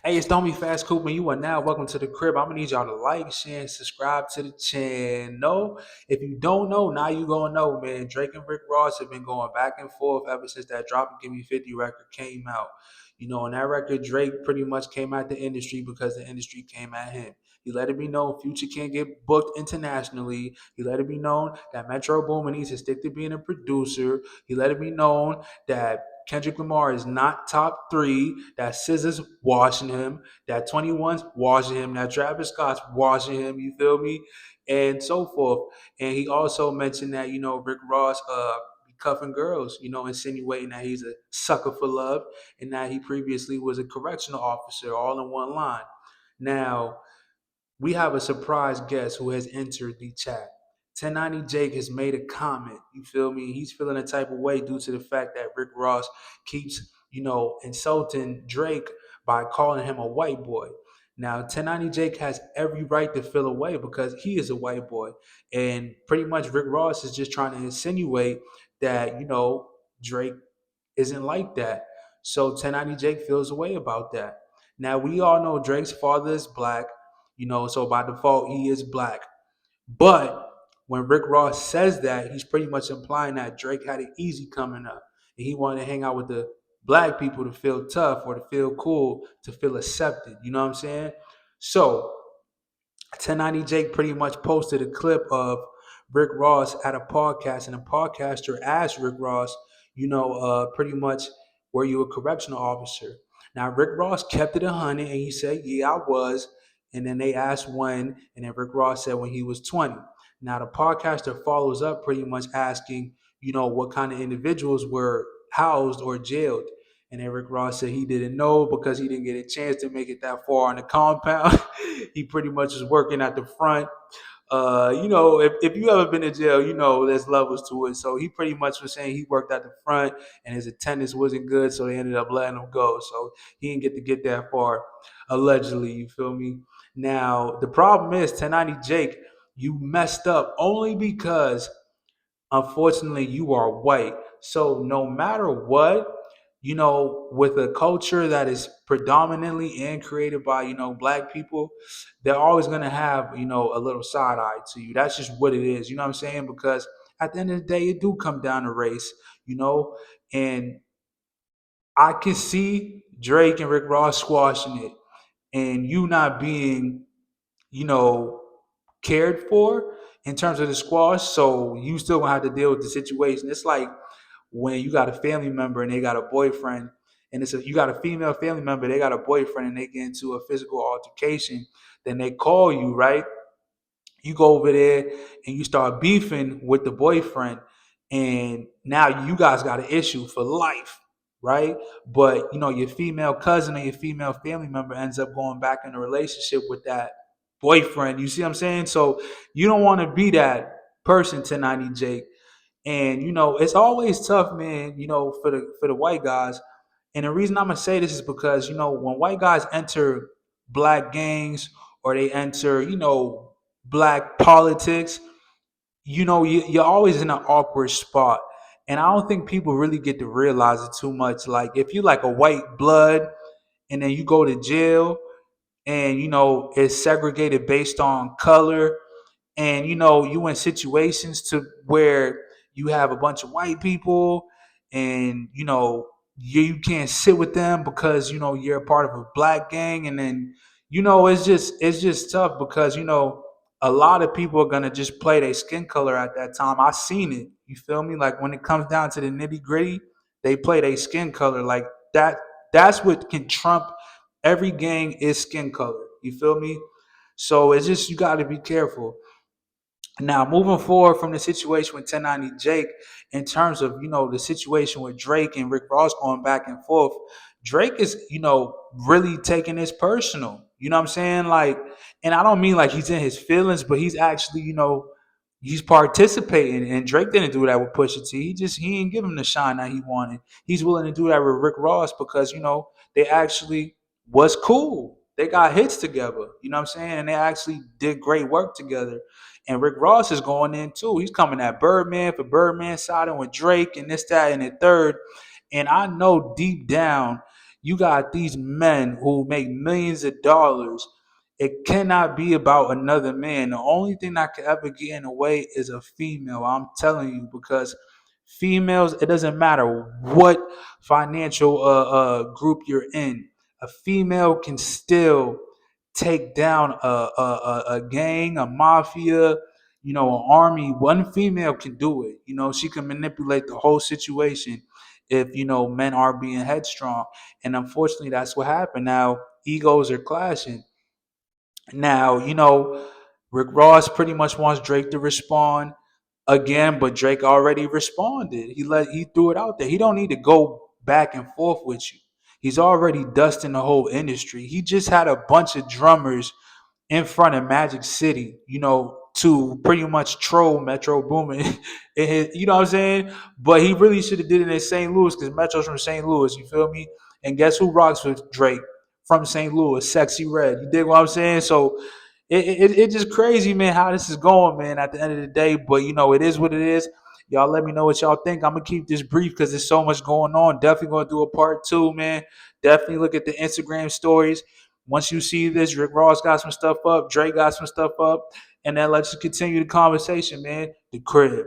Hey, it's Don't Be Fast Coop, and you are now welcome to the crib. I'm gonna need y'all to like, share, and subscribe to the channel. If you don't know, now you gonna know, man. Drake and Rick Ross have been going back and forth ever since that Drop and Give Me 50 record came out. And that record, Drake pretty much came at the industry because the industry came at him. He let it be known Future can't get booked internationally. He let it be known that Metro Boomin needs to stick to being a producer. He let it be known that Kendrick Lamar is not top three. That SZA's washing him. That 21's washing him. That Travis Scott's washing him. You feel me? And so forth. And he also mentioned that Rick Ross be cuffing girls. Insinuating that he's a sucker for love and that he previously was a correctional officer, all in one line. Now we have a surprise guest who has entered the chat. 1090 Jake has made a comment. You feel me? He's feeling a type of way due to the fact that Rick Ross keeps, insulting Drake by calling him a white boy. Now, 1090 Jake has every right to feel away because he is a white boy. And pretty much Rick Ross is just trying to insinuate that, Drake isn't like that. So 1090 Jake feels a way about that. Now we all know Drake's father is black, so by default he is black. But when Rick Ross says that, he's pretty much implying that Drake had it easy coming up. And he wanted to hang out with the black people to feel tough or to feel cool, to feel accepted. You know what I'm saying? So 1090 Jake pretty much posted a clip of Rick Ross at a podcast, and a podcaster asked Rick Ross, pretty much, were you a correctional officer? Now, Rick Ross kept it 100 and he said, yeah, I was. And then they asked when, and then Rick Ross said when he was 20. Now, the podcaster follows up pretty much asking, what kind of individuals were housed or jailed. And then Rick Ross said he didn't know because he didn't get a chance to make it that far on the compound. He pretty much was working at the front. If you ever been in jail, there's levels to it. So he pretty much was saying he worked at the front and his attendance wasn't good, so they ended up letting him go. So he didn't get to get that far, allegedly. You feel me? Now the problem is 1090 Jake, you messed up only because unfortunately you are white. So no matter what, with a culture that is predominantly and created by, black people, they're always going to have, a little side eye to you. That's just what it is. You know what I'm saying? Because at the end of the day, it do come down to race, and I can see Drake and Rick Ross squashing it and you not being, you know, cared for in terms of the squash. So you still gonna have to deal with the situation. It's like when you got a family member and they got a boyfriend, and you got a female family member, they got a boyfriend, and they get into a physical altercation. Then they call you, right? You go over there and you start beefing with the boyfriend, and now you guys got an issue for life, right? But your female cousin or your female family member ends up going back in a relationship with that boyfriend. You see what I'm saying? So you don't want to be that person, 1090 Jake. And it's always tough, man, for the white guys. And the reason I'm gonna say this is because, when white guys enter black gangs or they enter, black politics, you're always in an awkward spot. And I don't think people really get to realize it too much. Like if you like a white blood and then you go to jail and it's segregated based on color, and you in situations to where you have a bunch of white people, and you can't sit with them because you're a part of a black gang. And then it's just tough because a lot of people are gonna just play their skin color at that time. I seen it. You feel me? Like when it comes down to the nitty gritty, they play their skin color like that. That's what can trump every gang is skin color. You feel me? So it's just you got to be careful. Now, moving forward from the situation with 1090 Jake, in terms of the situation with Drake and Rick Ross going back and forth, Drake is really taking this personal. You know what I'm saying? Like, and I don't mean like he's in his feelings, but he's actually he's participating. And Drake didn't do that with Pusha T. He didn't give him the shine that he wanted. He's willing to do that with Rick Ross because they actually was cool. They got hits together. You know what I'm saying? And they actually did great work together. And Rick Ross is going in too. He's coming at Birdman for Birdman siding with Drake and this, that, and the third. And I know deep down, You got these men who make millions of dollars. It cannot be about another man. The only thing that could ever get in the way is a female. I'm telling you, because females, it doesn't matter what financial group you're in. A female can still take down a gang, a mafia, an army. One female can do it. She can manipulate the whole situation if men are being headstrong. And unfortunately, that's what happened. Now egos are clashing. Now, Rick Ross pretty much wants Drake to respond again, but Drake already responded. He threw it out there. He don't need to go back and forth with you. He's already dusting the whole industry. He just had a bunch of drummers in front of Magic City, to pretty much troll Metro Boomin. You know what I'm saying? But he really should have did it in St. Louis because Metro's from St. Louis. You feel me? And guess who rocks with Drake from St. Louis? Sexy Red. You dig what I'm saying? So it's just crazy, man, how this is going, man, at the end of the day. But, it is what it is. Y'all let me know what y'all think. I'm going to keep this brief because there's so much going on. Definitely going to do a part two, man. Definitely look at the Instagram stories. Once you see this, Rick Ross got some stuff up, Drake got some stuff up, and then let's continue the conversation, man. The crib.